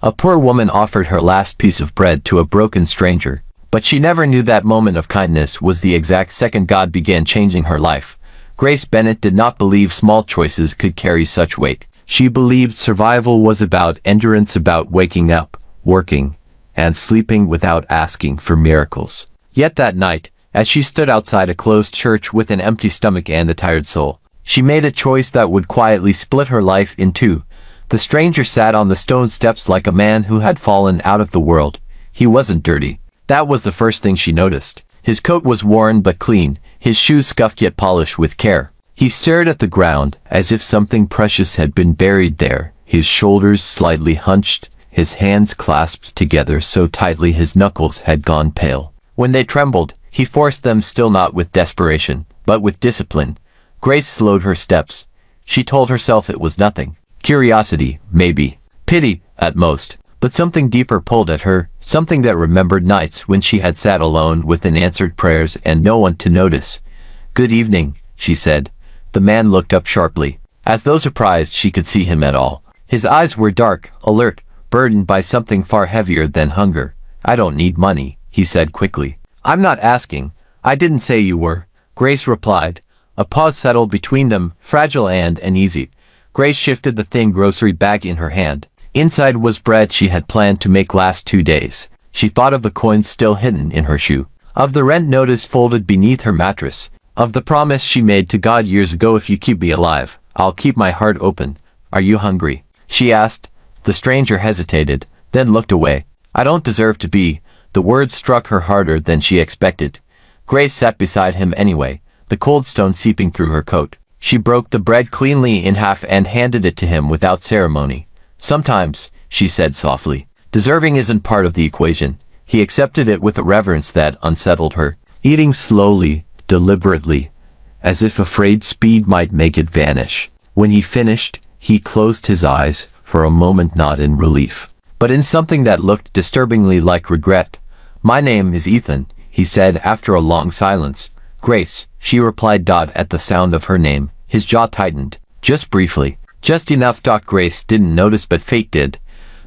A poor woman offered her last piece of bread to a broken stranger, but she never knew that moment of kindness was the exact second God began changing her life. Grace Bennett did not believe small choices could carry such weight. She believed survival was about endurance, about waking up, working, and sleeping without asking for miracles. Yet that night, as she stood outside a closed church with an empty stomach and a tired soul, she made a choice that would quietly split her life in two. The stranger sat on the stone steps like a man who had fallen out of the world. He wasn't dirty. That was the first thing she noticed. His coat was worn but clean, his shoes scuffed yet polished with care. He stared at the ground, as if something precious had been buried there, his shoulders slightly hunched, his hands clasped together so tightly his knuckles had gone pale. When they trembled, he forced them, still not with desperation, but with discipline. Grace slowed her steps. She told herself it was nothing. Curiosity, maybe. Pity, at most. But something deeper pulled at her, something that remembered nights when she had sat alone with unanswered prayers and no one to notice. "Good evening," she said. The man looked up sharply, as though surprised she could see him at all. His eyes were dark, alert, burdened by something far heavier than hunger. "I don't need money," he said quickly. "I'm not asking. I didn't say you were," Grace replied. A pause settled between them, fragile and uneasy. Grace shifted the thin grocery bag in her hand. Inside was bread she had planned to make last 2 days. She thought of the coins still hidden in her shoe, of the rent notice folded beneath her mattress, of the promise she made to God years ago, "If you keep me alive, I'll keep my heart open." "Are you hungry?" she asked. The stranger hesitated, then looked away. "I don't deserve to be." The words struck her harder than she expected. Grace sat beside him anyway, the cold stone seeping through her coat. She broke the bread cleanly in half and handed it to him without ceremony. "Sometimes," she said softly, "deserving isn't part of the equation." He accepted it with a reverence that unsettled her, eating slowly, deliberately, as if afraid speed might make it vanish. When he finished, he closed his eyes, for a moment not in relief, but in something that looked disturbingly like regret. "My name is Ethan," he said after a long silence. "Grace," she replied. At the sound of her name, his jaw tightened, just briefly, just enough. Grace didn't notice, but fate did,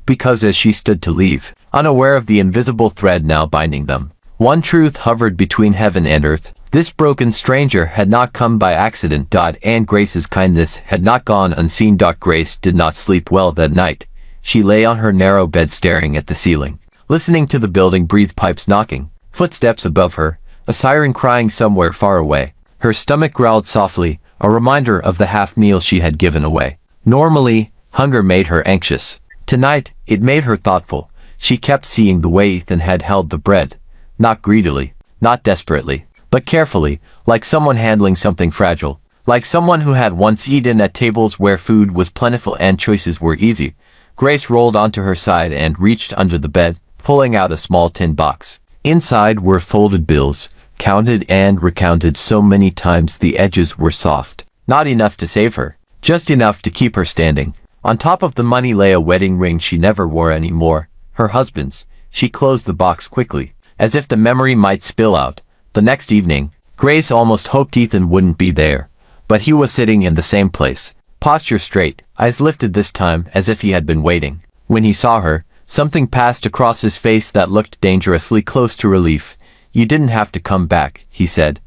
because as she stood to leave, unaware of the invisible thread now binding them, one truth hovered between heaven and earth. This broken stranger had not come by accident. And Grace's kindness had not gone unseen. Grace did not sleep well that night. She lay on her narrow bed staring at the ceiling, listening to the building breathe, pipes knocking, footsteps above her, a siren crying somewhere far away. Her stomach growled softly, a reminder of the half meal she had given away. Normally, hunger made her anxious. Tonight, it made her thoughtful. She kept seeing the way Ethan had held the bread. Not greedily, not desperately, but carefully, like someone handling something fragile, like someone who had once eaten at tables where food was plentiful and choices were easy. Grace rolled onto her side and reached under the bed, pulling out a small tin box. Inside were folded bills, counted and recounted so many times the edges were soft. Not enough to save her, just enough to keep her standing. On top of the money lay a wedding ring she never wore anymore, her husband's. She closed the box quickly, as if the memory might spill out. The next evening, Grace almost hoped Ethan wouldn't be there, but he was sitting in the same place, posture straight, eyes lifted this time as if he had been waiting. When he saw her, something passed across his face that looked dangerously close to relief. "You didn't have to come back," he said.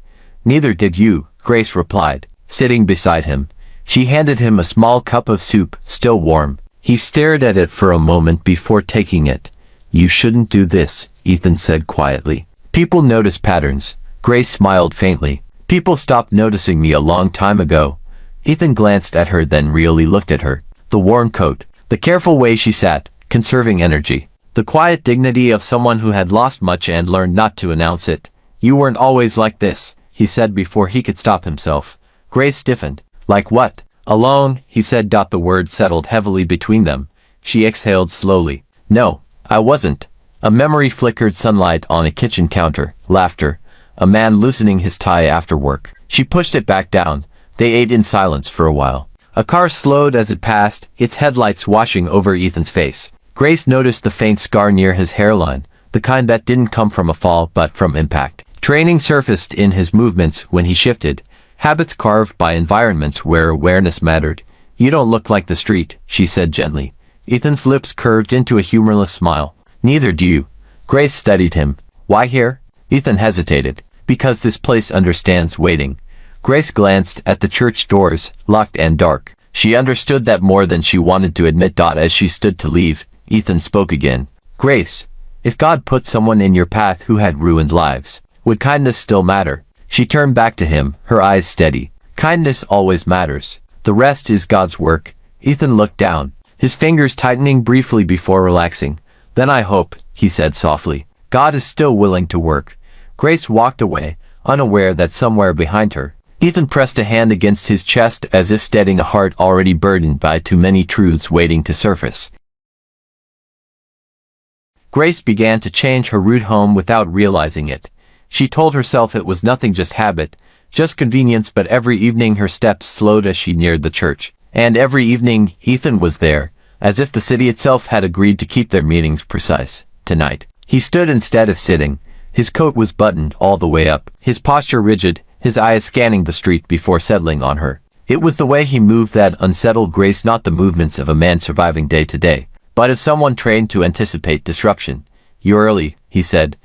"Neither did you," Grace replied, sitting beside him. She handed him a small cup of soup, still warm. He stared at it for a moment before taking it. "You shouldn't do this," Ethan said quietly. "People notice patterns." Grace smiled faintly. "People stopped noticing me a long time ago." Ethan glanced at her, then really looked at her. The worn coat, the careful way she sat, conserving energy, the quiet dignity of someone who had lost much and learned not to announce it. "You weren't always like this," he said before he could stop himself. Grace stiffened. "Like what?" "Alone," he said. The word settled heavily between them. She exhaled slowly. "No, I wasn't." A memory flickered, sunlight on a kitchen counter, laughter, a man loosening his tie after work. She pushed it back down. They ate in silence for a while. A car slowed as it passed, its headlights washing over Ethan's face. Grace noticed the faint scar near his hairline, the kind that didn't come from a fall but from impact. Training surfaced in his movements when he shifted, habits carved by environments where awareness mattered. "You don't look like the street," she said gently. Ethan's lips curved into a humorless smile. Neither do you. Grace studied him. Why here? Ethan hesitated. Because this place understands waiting. Grace glanced at the church doors, locked and dark. She understood that more than she wanted to admit. As she stood to leave, Ethan spoke again. Grace, if God put someone in your path who had ruined lives, would kindness still matter? She turned back to him, her eyes steady. Kindness always matters. The rest is God's work. Ethan looked down, his fingers tightening briefly before relaxing. Then I hope, he said softly, God is still willing to work. Grace walked away, unaware that somewhere behind her, Ethan pressed a hand against his chest as if steadying a heart already burdened by too many truths waiting to surface. Grace began to change her route home without realizing it. She told herself it was nothing, just habit, just convenience, but every evening her steps slowed as she neared the church. And every evening, Ethan was there, as if the city itself had agreed to keep their meetings precise. Tonight, he stood instead of sitting. His coat was buttoned all the way up, his posture rigid, his eyes scanning the street before settling on her. It was the way he moved that unsettled Grace, not the movements of a man surviving day to day, but of someone trained to anticipate disruption. You're early, he said.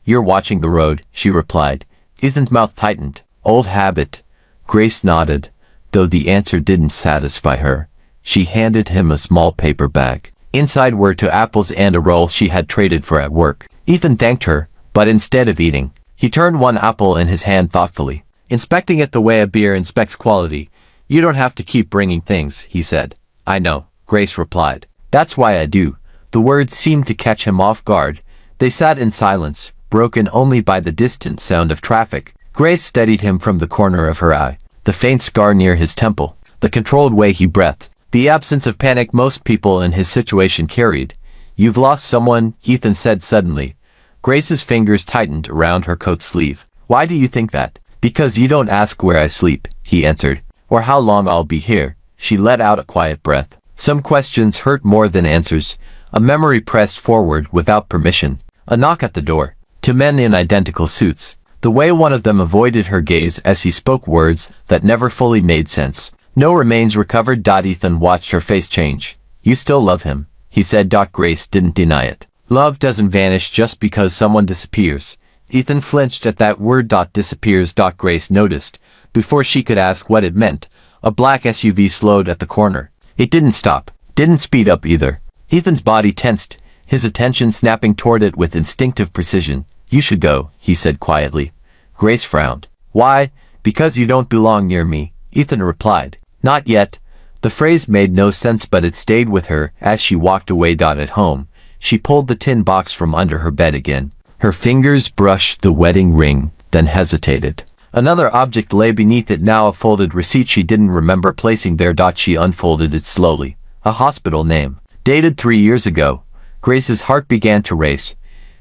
You're watching the road, she replied. Ethan's mouth tightened. Old habit. Grace nodded, though the answer didn't satisfy her. She handed him a small paper bag. Inside were 2 apples and a roll she had traded for at work. Ethan thanked her, but instead of eating, he turned one apple in his hand thoughtfully, inspecting it the way a beer inspects quality. You don't have to keep bringing things, he said. I know, Grace replied. That's why I do. The words seemed to catch him off guard. They sat in silence, broken only by the distant sound of traffic. Grace studied him from the corner of her eye, the faint scar near his temple, the controlled way he breathed, the absence of panic most people in his situation carried. You've lost someone, Ethan said suddenly. Grace's fingers tightened around her coat sleeve. Why do you think that? Because you don't ask where I sleep, he answered, or how long I'll be here. She let out a quiet breath. Some questions hurt more than answers. A memory pressed forward without permission. A knock at the door. 2 men in identical suits. The way one of them avoided her gaze as he spoke words that never fully made sense. No remains recovered. Ethan watched her face change. You still love him, he said. Grace didn't deny it. Love doesn't vanish just because someone disappears. Ethan flinched at that word. Disappears. Grace noticed, before she could ask what it meant. A black SUV slowed at the corner. It didn't stop, didn't speed up either. Ethan's body tensed, his attention snapping toward it with instinctive precision. You should go, he said quietly. Grace frowned. Why? Because you don't belong near me, Ethan replied. Not yet. The phrase made no sense, but it stayed with her as she walked away. At home, she pulled the tin box from under her bed again. Her fingers brushed the wedding ring, then hesitated. Another object lay beneath it, now a folded receipt she didn't remember placing there. She unfolded it slowly. A hospital name. Dated 3 years ago. Grace's heart began to race.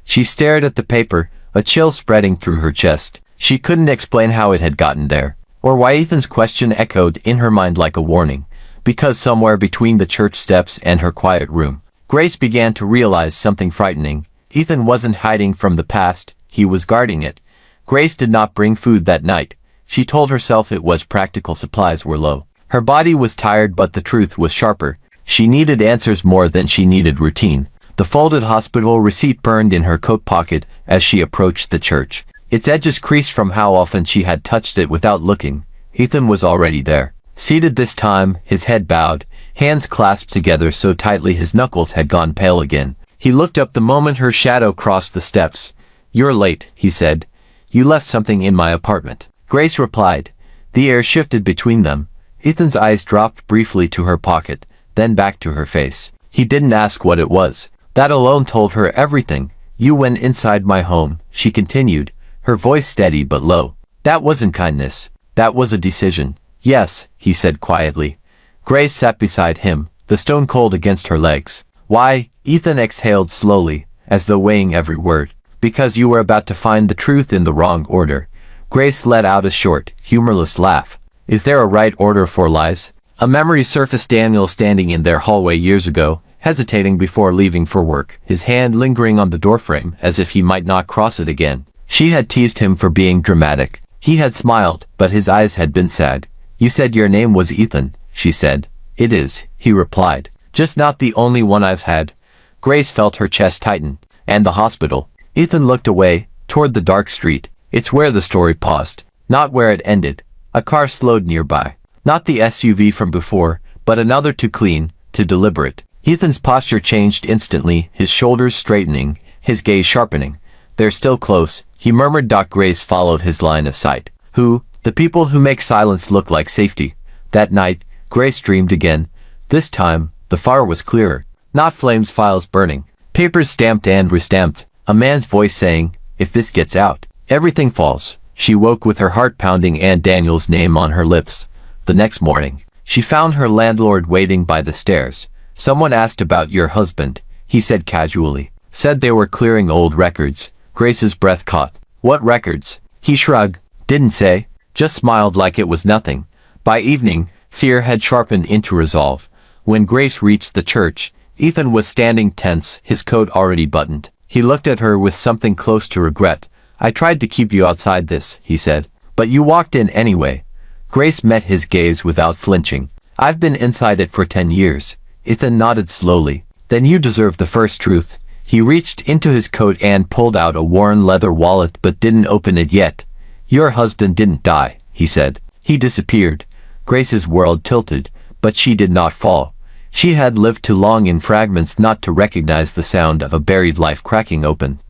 She stared at the paper, a chill spreading through her chest. She couldn't explain how it had gotten there, or why. Ethan's question echoed in her mind like a warning. Because somewhere between the church steps and her quiet room, Grace began to realize something frightening. Ethan wasn't hiding from the past, he was guarding it. Grace did not bring food that night. She told herself it was practical, supplies were low. Her body was tired, but the truth was sharper. She needed answers more than she needed routine. The folded hospital receipt burned in her coat pocket as she approached the church. Its edges creased from how often she had touched it without looking. Ethan was already there. Seated this time, his head bowed, hands clasped together so tightly his knuckles had gone pale again. He looked up the moment her shadow crossed the steps. You're late, he said. You left something in my apartment. Grace replied. The air shifted between them. Ethan's eyes dropped briefly to her pocket, then back to her face. He didn't ask what it was. That alone told her everything. You went inside my home, she continued, her voice steady but low. That wasn't kindness. That was a decision. Yes, he said quietly. Grace sat beside him, the stone cold against her legs. Why? Ethan exhaled slowly, as though weighing every word. Because you were about to find the truth in the wrong order. Grace let out a short, humorless laugh. Is there a right order for lies? A memory surfaced. Daniel standing in their hallway years ago, hesitating before leaving for work, his hand lingering on the doorframe as if he might not cross it again. She had teased him for being dramatic. He had smiled, but his eyes had been sad. You said your name was Ethan, she said. It is, he replied. Just not the only one I've had. Grace felt her chest tighten. And the hospital. Ethan looked away, toward the dark street. It's where the story paused. Not where it ended. A car slowed nearby. Not the SUV from before, but another too clean, too deliberate. Ethan's posture changed instantly, his shoulders straightening, his gaze sharpening. They're still close, he murmured. Grace followed his line of sight. Who? The people who make silence look like safety. That night, Grace dreamed again. This time, the fire was clearer. Not flames, files burning. Papers stamped and restamped. A man's voice saying, if this gets out, everything falls. She woke with her heart pounding and Daniel's name on her lips. The next morning, she found her landlord waiting by the stairs. Someone asked about your husband, he said casually. Said they were clearing old records. Grace's breath caught. What records? He shrugged. Didn't say. Just smiled like it was nothing. By evening, fear had sharpened into resolve. When Grace reached the church, Ethan was standing tense, his coat already buttoned. He looked at her with something close to regret. I tried to keep you outside this, he said. But you walked in anyway. Grace met his gaze without flinching. I've been inside it for 10 years. Ethan nodded slowly. Then you deserve the first truth. He reached into his coat and pulled out a worn leather wallet but didn't open it yet. Your husband didn't die, he said. He disappeared. Grace's world tilted, but she did not fall. She had lived too long in fragments not to recognize the sound of a buried life cracking open.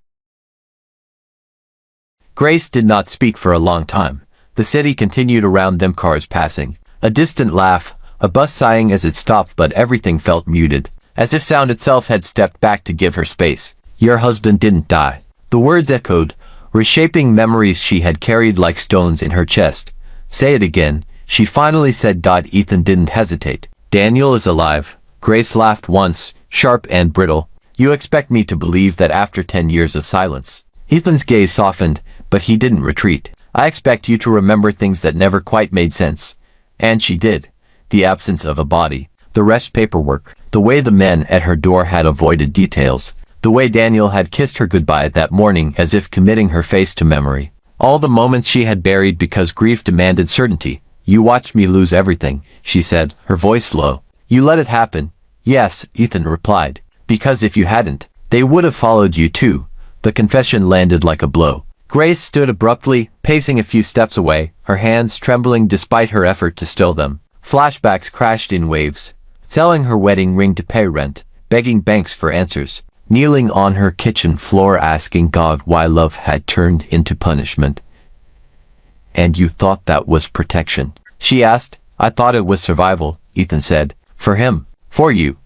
Grace did not speak for a long time. The city continued around them, cars passing. A distant laugh, a bus sighing as it stopped, but everything felt muted, as if sound itself had stepped back to give her space. Your husband didn't die. The words echoed, reshaping memories she had carried like stones in her chest. Say it again, she finally said. Ethan didn't hesitate. Daniel is alive. Grace laughed once, sharp and brittle. You expect me to believe that after 10 years of silence? Ethan's gaze softened, but he didn't retreat. I expect you to remember things that never quite made sense. And she did. The absence of a body, the rest paperwork, the way the men at her door had avoided details, the way Daniel had kissed her goodbye that morning as if committing her face to memory. All the moments she had buried because grief demanded certainty. You watched me lose everything, she said, her voice low. You let it happen. Yes, Ethan replied. Because if you hadn't, they would have followed you too. The confession landed like a blow. Grace stood abruptly, pacing a few steps away, her hands trembling despite her effort to still them. Flashbacks crashed in waves. Selling her wedding ring to pay rent, begging banks for answers, kneeling on her kitchen floor asking God why love had turned into punishment. And you thought that was protection? She asked. I thought it was survival, Ethan said. For him. For you.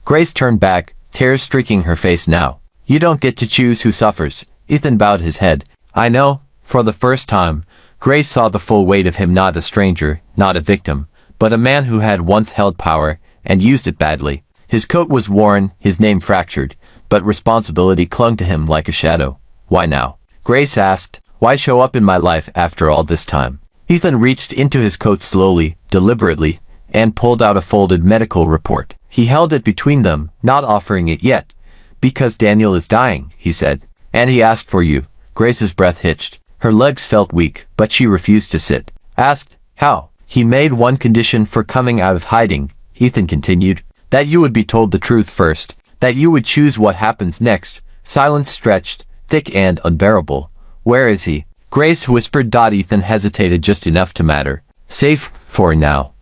Grace turned back, tears streaking her face now. You don't get to choose who suffers. Ethan bowed his head. I know. For the first time, Grace saw the full weight of him, not a stranger, not a victim, but a man who had once held power and used it badly. His coat was worn, his name fractured, but responsibility clung to him like a shadow. Why now? Grace asked. Why show up in my life after all this time? Ethan reached into his coat slowly, deliberately, and pulled out a folded medical report. He held it between them, not offering it yet. Because Daniel is dying, he said. And he asked for you. Grace's breath hitched. Her legs felt weak, but she refused to sit. Asked, how? He made one condition for coming out of hiding, Ethan continued. That you would be told the truth first. That you would choose what happens next. Silence stretched, thick and unbearable. Where is he? Grace whispered. Ethan hesitated just enough to matter. Safe for now.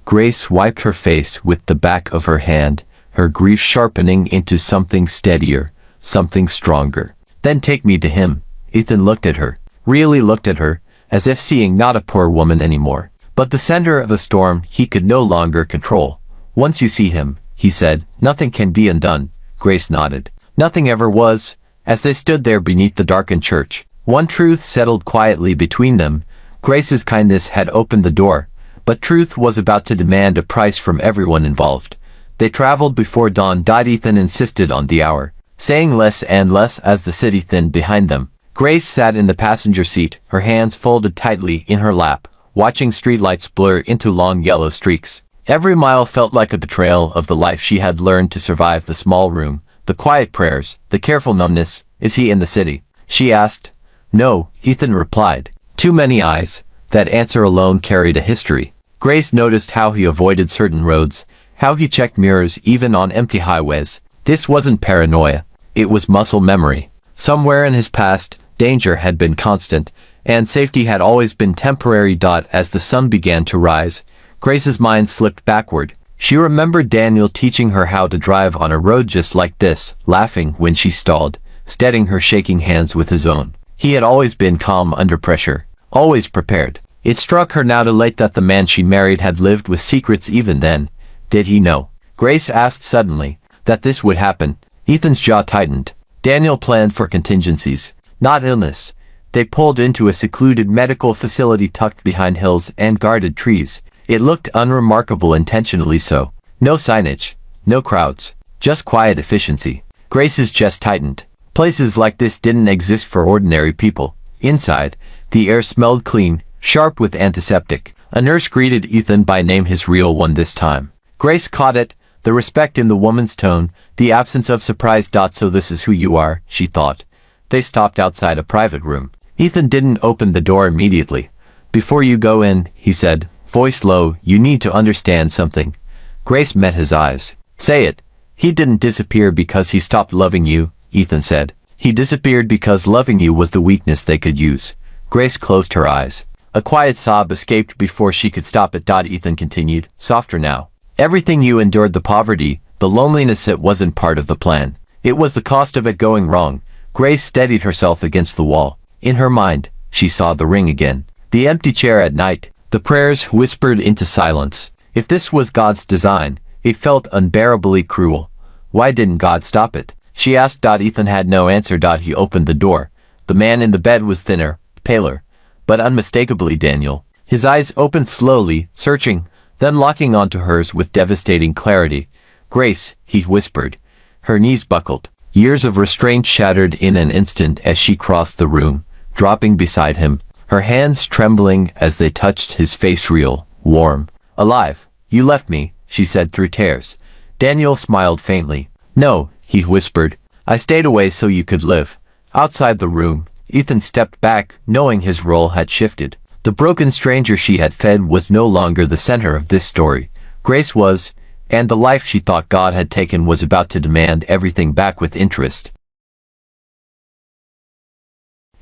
Grace wiped her face with the back of her hand, her grief sharpening into something steadier, something stronger. Then take me to him. Ethan looked at her, really looked at her, as if seeing not a poor woman anymore, but the center of a storm he could no longer control. Once you see him, he said, nothing can be undone. Grace nodded. Nothing ever was. As they stood there beneath the darkened church, one truth settled quietly between them. Grace's kindness had opened the door, but truth was about to demand a price from everyone involved. They traveled before dawn. Ethan insisted on the hour, saying less and less as the city thinned behind them. Grace sat in the passenger seat, her hands folded tightly in her lap, watching streetlights blur into long yellow streaks. Every mile felt like a betrayal of the life she had learned to survive. The small room, the quiet prayers, the careful numbness. Is he in the city? She asked. No, Ethan replied. Too many eyes. That answer alone carried a history. Grace noticed how he avoided certain roads, how he checked mirrors even on empty highways. This wasn't paranoia. It was muscle memory. Somewhere in his past, danger had been constant, and safety had always been temporary. As the sun began to rise, Grace's mind slipped backward. She remembered Daniel teaching her how to drive on a road just like this, laughing when she stalled, steadying her shaking hands with his own. He had always been calm under pressure, always prepared. It struck her now too late that the man she married had lived with secrets even then. Did he know? Grace asked suddenly, that this would happen. Ethan's jaw tightened. Daniel planned for contingencies, not illness. They pulled into a secluded medical facility tucked behind hills and guarded trees. It looked unremarkable, intentionally so. No signage, no crowds, just quiet efficiency. Grace's chest tightened. Places like this didn't exist for ordinary people. Inside, the air smelled clean, sharp with antiseptic. A nurse greeted Ethan by name, his real one this time. Grace caught it, the respect in the woman's tone, the absence of surprise. So this is who you are, she thought. They stopped outside a private room. Ethan didn't open the door immediately. Before you go in, he said, voice low, you need to understand something. Grace met his eyes. Say it. He didn't disappear because he stopped loving you, Ethan said. He disappeared because loving you was the weakness they could use. Grace closed her eyes. A quiet sob escaped before she could stop it. Ethan continued, softer now. Everything you endured, the poverty, the loneliness, it wasn't part of the plan. It was the cost of it going wrong. Grace steadied herself against the wall. In her mind, she saw the ring again. The empty chair at night. The prayers whispered into silence. If this was God's design, it felt unbearably cruel. Why didn't God stop it? She asked. Ethan had no answer. He opened the door. The man in the bed was thinner, paler, but unmistakably Daniel. His eyes opened slowly, searching, then locking onto hers with devastating clarity. Grace, he whispered. Her knees buckled. Years of restraint shattered in an instant as she crossed the room, dropping beside him, her hands trembling as they touched his face. Real, warm, alive. You left me, she said through tears. Daniel smiled faintly. No, he whispered. I stayed away so you could live. Outside the room, Ethan stepped back, knowing his role had shifted. The broken stranger she had fed was no longer the center of this story. Grace was, and the life she thought God had taken was about to demand everything back with interest.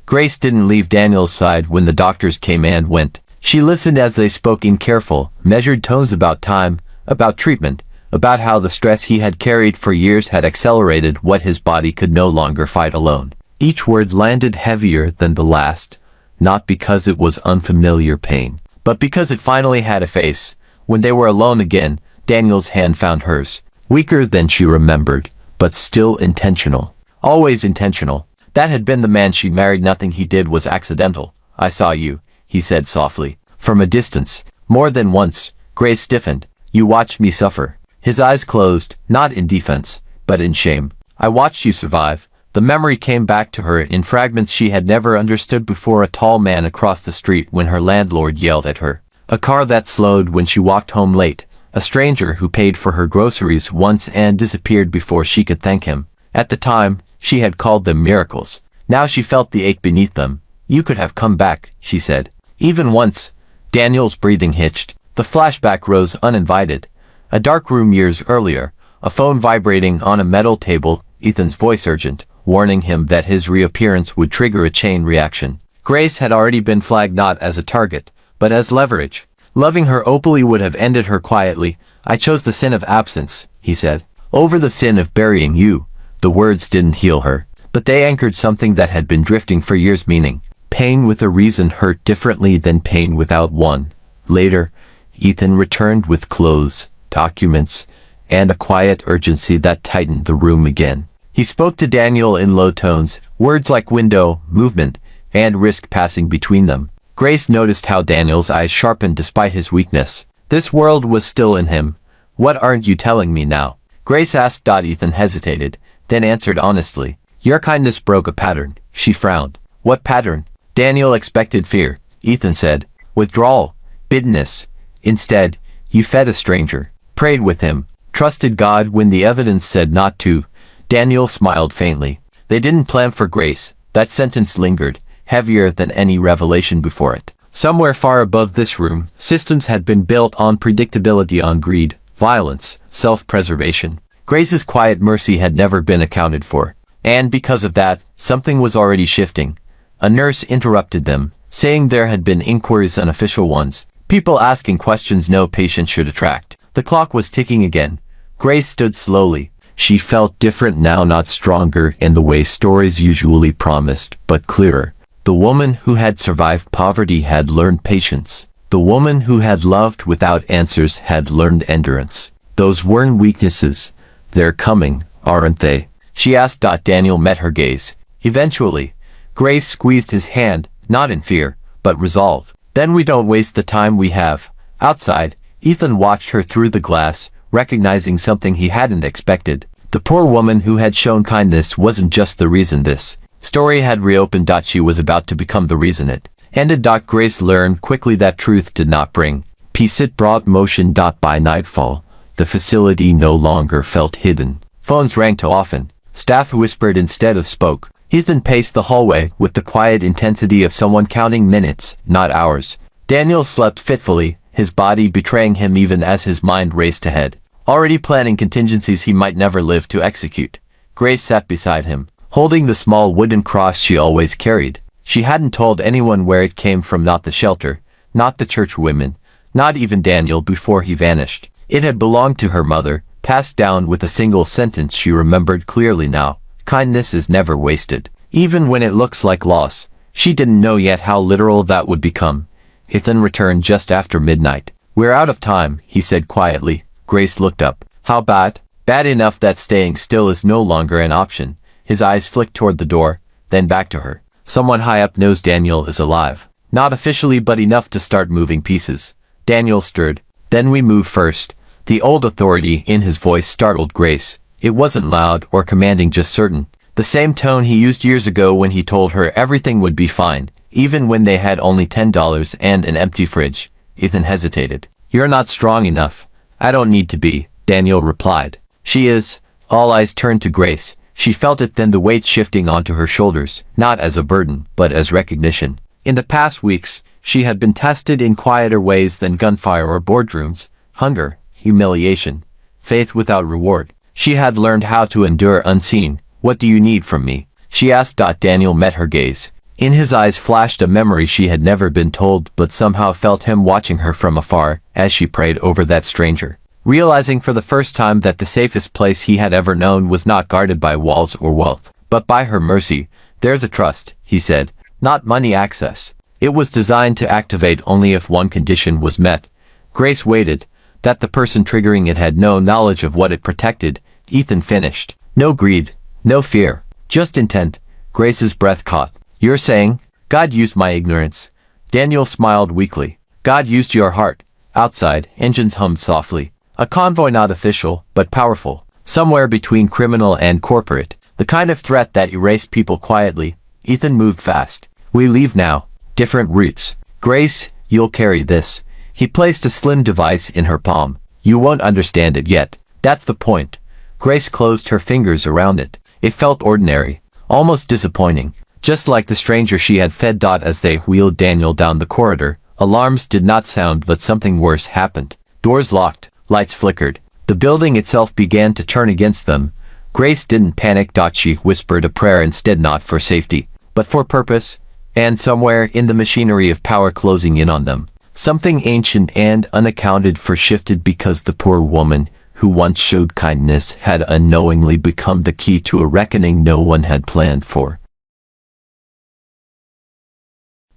Grace didn't leave Daniel's side when the doctors came and went. She listened as they spoke in careful, measured tones about time, about treatment, about how the stress he had carried for years had accelerated what his body could no longer fight alone. Each word landed heavier than the last, not because it was unfamiliar pain, but because it finally had a face. When they were alone again, Daniel's hand found hers, weaker than she remembered, but still intentional. Always intentional. That had been the man she married. Nothing he did was accidental. I saw you, he said softly, from a distance. More than once. Grace stiffened. You watched me suffer. His eyes closed, not in defense, but in shame. I watched you survive. The memory came back to her in fragments she had never understood before. A tall man across the street when her landlord yelled at her. A car that slowed when she walked home late. A stranger who paid for her groceries once and disappeared before she could thank him. At the time, she had called them miracles. Now she felt the ache beneath them. You could have come back, she said. Even once. Daniel's breathing hitched. The flashback rose uninvited. A dark room years earlier. A phone vibrating on a metal table. Ethan's voice urgent, warning him that his reappearance would trigger a chain reaction. Grace had already been flagged not as a target, but as leverage. Loving her openly would have ended her quietly. I chose the sin of absence, he said, over the sin of burying you. The words didn't heal her, but they anchored something that had been drifting for years. Meaning. Pain with a reason hurt differently than pain without one. Later, Ethan returned with clothes, documents, and a quiet urgency that tightened the room again. He spoke to Daniel in low tones, words like window, movement, and risk passing between them. Grace noticed how Daniel's eyes sharpened despite his weakness. This world was still in him. What aren't you telling me now? Grace asked. Ethan hesitated, then answered honestly. Your kindness broke a pattern. She frowned. What pattern? Daniel expected fear. Ethan said. Withdrawal. Bitterness. Instead, you fed a stranger. Prayed with him. Trusted God when the evidence said not to. Daniel smiled faintly. They didn't plan for grace. That sentence lingered, heavier than any revelation before it. Somewhere far above this room, systems had been built on predictability, on greed, violence, self-preservation. Grace's quiet mercy had never been accounted for. And because of that, something was already shifting. A nurse interrupted them, saying there had been inquiries, unofficial ones. People asking questions no patient should attract. The clock was ticking again. Grace stood slowly. She felt different now, not stronger in the way stories usually promised, but clearer. The woman who had survived poverty had learned patience. The woman who had loved without answers had learned endurance. Those weren't weaknesses. They're coming, aren't they? She asked. Daniel met her gaze. Eventually, Grace squeezed his hand, not in fear, but resolve. Then we don't waste the time we have. Outside, Ethan watched her through the glass, recognizing something he hadn't expected. The poor woman who had shown kindness wasn't just the reason this story had reopened. She was about to become the reason it ended. Grace learned quickly that truth did not bring peace, it brought motion. By nightfall, the facility no longer felt hidden. Phones rang too often. Staff whispered instead of spoke. Ethan paced the hallway with the quiet intensity of someone counting minutes, not hours. Daniel slept fitfully, his body betraying him even as his mind raced ahead, already planning contingencies he might never live to execute. Grace sat beside him, holding the small wooden cross she always carried. She hadn't told anyone where it came from, not the shelter, not the church women, not even Daniel before he vanished. It had belonged to her mother, passed down with a single sentence she remembered clearly now. Kindness is never wasted, even when it looks like loss. She didn't know yet how literal that would become. Ethan returned just after midnight. We're out of time, he said quietly. Grace looked up. How bad? Bad enough that staying still is no longer an option. His eyes flicked toward the door, then back to her. Someone high up knows Daniel is alive. Not officially, but enough to start moving pieces. Daniel stirred. Then we move first. The old authority in his voice startled Grace. It wasn't loud or commanding, just certain. The same tone he used years ago when he told her everything would be fine, even when they had only $10 and an empty fridge. Ethan hesitated. You're not strong enough. I don't need to be, Daniel replied. She is. All eyes turned to Grace. She felt it then, the weight shifting onto her shoulders, not as a burden, but as recognition. In the past weeks, she had been tested in quieter ways than gunfire or boardrooms. Hunger, humiliation, faith without reward. She had learned how to endure unseen. What do you need from me? She asked. Daniel met her gaze. In his eyes flashed a memory she had never been told, but somehow felt him watching her from afar as she prayed over that stranger. Realizing for the first time that the safest place he had ever known was not guarded by walls or wealth, but by her mercy. There's a trust, he said, not money access. It was designed to activate only if one condition was met. Grace waited, that the person triggering it had no knowledge of what it protected. Ethan finished. No greed, no fear, just intent. Grace's breath caught. You're saying, God used my ignorance? Daniel smiled weakly. God used your heart. Outside, engines hummed softly. A convoy, not official, but powerful. Somewhere between criminal and corporate. The kind of threat that erased people quietly. Ethan moved fast. We leave now. Different routes. Grace, you'll carry this. He placed a slim device in her palm. You won't understand it yet. That's the point. Grace closed her fingers around it. It felt ordinary, almost disappointing, just like the stranger she had fed. As they wheeled Daniel down the corridor, alarms did not sound, but something worse happened. Doors locked, lights flickered. The building itself began to turn against them. Grace didn't panic. She whispered a prayer instead, not for safety, but for purpose. And somewhere in the machinery of power closing in on them, something ancient and unaccounted for shifted, because the poor woman who once showed kindness had unknowingly become the key to a reckoning no one had planned for.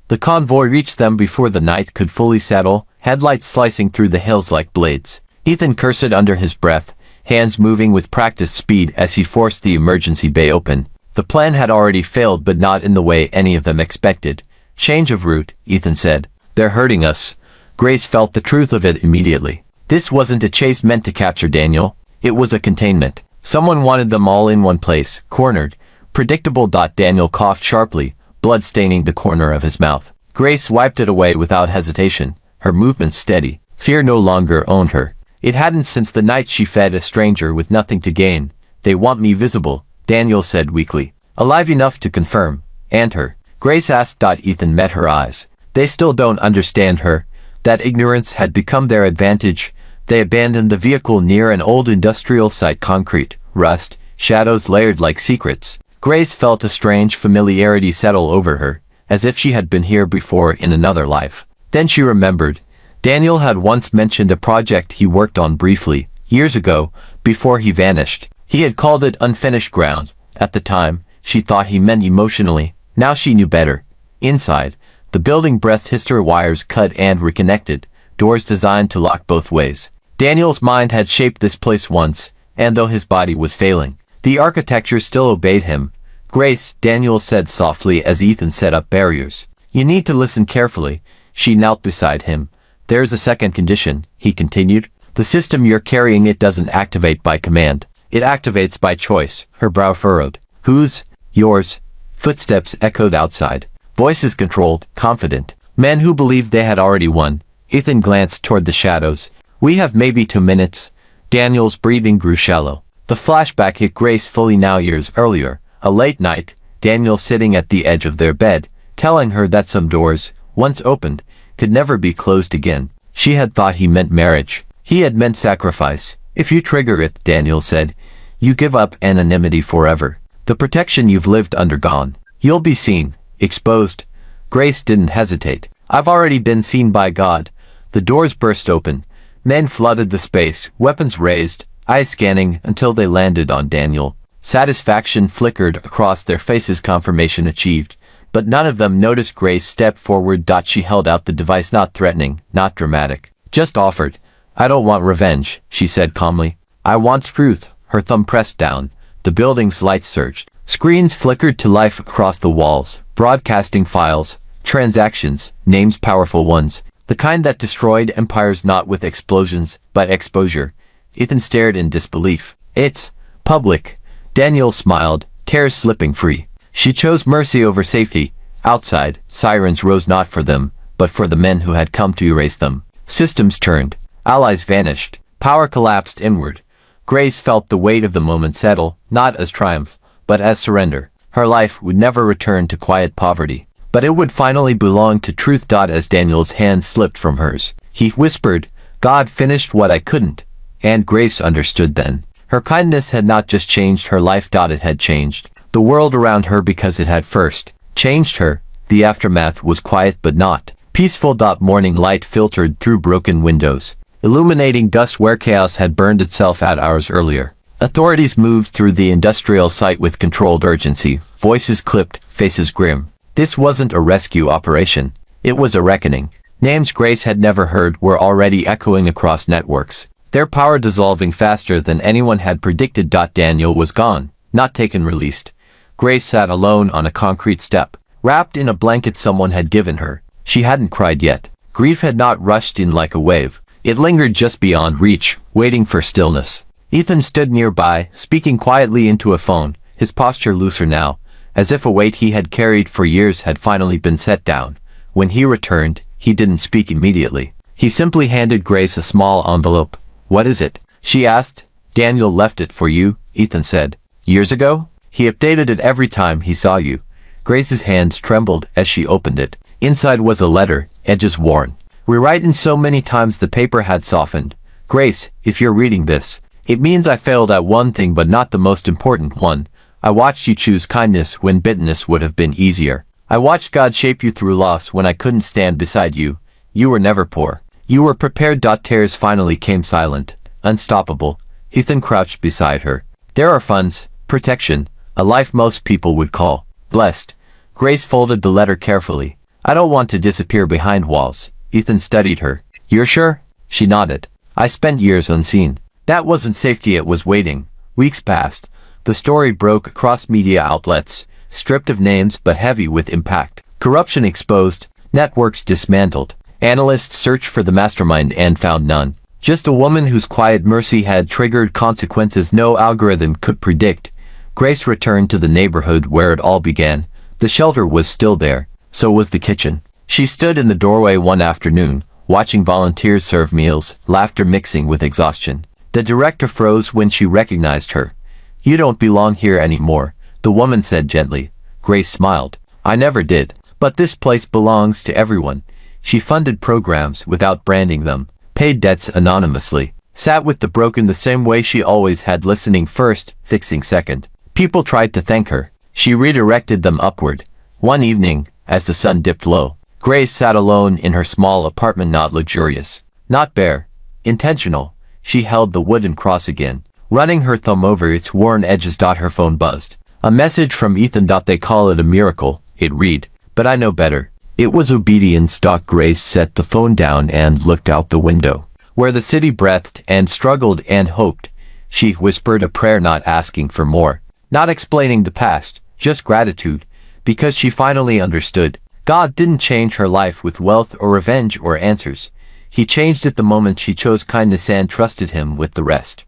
The convoy reached them before the night could fully settle, headlights slicing through the hills like blades. Ethan cursed under his breath, hands moving with practiced speed as he forced the emergency bay open. The plan had already failed, but not in the way any of them expected. Change of route, Ethan said. They're hurting us. Grace felt the truth of it immediately. This wasn't a chase meant to capture Daniel. It was a containment. Someone wanted them all in one place, cornered. Predictable. Daniel coughed sharply, blood staining the corner of his mouth. Grace wiped it away without hesitation, her movements steady. Fear no longer owned her. It hadn't since the night she fed a stranger with nothing to gain. They want me visible, Daniel said weakly. Alive enough to confirm. And her? Grace asked. Ethan met her eyes. They still don't understand her. That ignorance had become their advantage. They abandoned the vehicle near an old industrial site. Concrete, rust, shadows layered like secrets. Grace felt a strange familiarity settle over her, as if she had been here before in another life. Then she remembered. Daniel had once mentioned a project he worked on briefly, years ago, before he vanished. He had called it unfinished ground. At the time, she thought he meant emotionally. Now she knew better. Inside, the building breathed history, wires cut and reconnected, doors designed to lock both ways. Daniel's mind had shaped this place once, and though his body was failing, the architecture still obeyed him. Grace, Daniel said softly as Ethan set up barriers. You need to listen carefully. She knelt beside him. There's a second condition, he continued. The system you're carrying, it doesn't activate by command. It activates by choice. Her brow furrowed. Whose? Yours. Footsteps echoed outside. Voices controlled, confident. Men who believed they had already won. Ethan glanced toward the shadows. We have maybe 2 minutes. Daniel's breathing grew shallow. The flashback hit Grace fully now. Years earlier, a late night, Daniel sitting at the edge of their bed, telling her that some doors, once opened, could never be closed again. She had thought he meant marriage. He had meant sacrifice. If you trigger it, Daniel said, you give up anonymity forever. The protection you've lived under gone. You'll be seen, exposed. Grace didn't hesitate. I've already been seen by God. The doors burst open. Men flooded the space, weapons raised, eyes scanning until they landed on Daniel. Satisfaction flickered across their faces. Confirmation achieved. But none of them noticed Grace step forward. She held out the device, not threatening, not dramatic. Just offered. I don't want revenge, she said calmly. I want truth. Her thumb pressed down. The building's lights surged. Screens flickered to life across the walls, broadcasting files, transactions, names, powerful ones. The kind that destroyed empires, not with explosions, but exposure. Ethan stared in disbelief. It's public. Daniel smiled, tears slipping free. She chose mercy over safety. Outside, sirens rose, not for them, but for the men who had come to erase them. Systems turned. Allies vanished. Power collapsed inward. Grace felt the weight of the moment settle, not as triumph, but as surrender. Her life would never return to quiet poverty, but it would finally belong to truth. As Daniel's hand slipped from hers, he whispered, God finished what I couldn't. And Grace understood then. Her kindness had not just changed her life. It had changed the world around her, because it had first changed her. The aftermath was quiet but not peaceful. Morning light filtered through broken windows, illuminating dust where chaos had burned itself out hours earlier. Authorities moved through the industrial site with controlled urgency, voices clipped, faces grim. This wasn't a rescue operation. It was a reckoning. Names Grace had never heard were already echoing across networks, their power dissolving faster than anyone had predicted. Daniel was gone, not taken, released. Grace sat alone on a concrete step, wrapped in a blanket someone had given her. She hadn't cried yet. Grief had not rushed in like a wave. It lingered just beyond reach, waiting for stillness. Ethan stood nearby, speaking quietly into a phone, his posture looser now, as if a weight he had carried for years had finally been set down. When he returned, he didn't speak immediately. He simply handed Grace a small envelope. What is it? She asked. Daniel left it for you, Ethan said. Years ago? He updated it every time he saw you. Grace's hands trembled as she opened it. Inside was a letter, edges worn. Rewritten so many times the paper had softened. Grace, if you're reading this, it means I failed at one thing but not the most important one. I watched you choose kindness when bitterness would have been easier. I watched God shape you through loss when I couldn't stand beside you. You were never poor. You were prepared. Tears finally came, silent, unstoppable. Ethan crouched beside her. There are funds, protection, a life most people would call blessed. Grace folded the letter carefully. I don't want to disappear behind walls. Ethan studied her. You're sure? She nodded. I spent years unseen. That wasn't safety, it was waiting. Weeks passed. The story broke across media outlets, stripped of names but heavy with impact. Corruption exposed, networks dismantled. Analysts searched for the mastermind and found none. Just a woman whose quiet mercy had triggered consequences no algorithm could predict. Grace returned to the neighborhood where it all began. The shelter was still there. So was the kitchen. She stood in the doorway one afternoon, watching volunteers serve meals, laughter mixing with exhaustion. The director froze when she recognized her. You don't belong here anymore, the woman said gently. Grace smiled. I never did. But this place belongs to everyone. She funded programs without branding them, paid debts anonymously, Sat with the broken the same way she always had, listening first, fixing second. People tried to thank her. She redirected them upward. One evening, as the sun dipped low, Grace sat alone in her small apartment, not luxurious, not bare, intentional. She held the wooden cross again, running her thumb over its worn edges. Her phone buzzed. A message from Ethan. They call it a miracle, it read, but I know better. It was obedience. Grace set the phone down and looked out the window, where the city breathed and struggled and hoped. She whispered a prayer, not asking for more, not explaining the past, just gratitude, because she finally understood. God didn't change her life with wealth or revenge or answers. He changed it the moment she chose kindness and trusted him with the rest.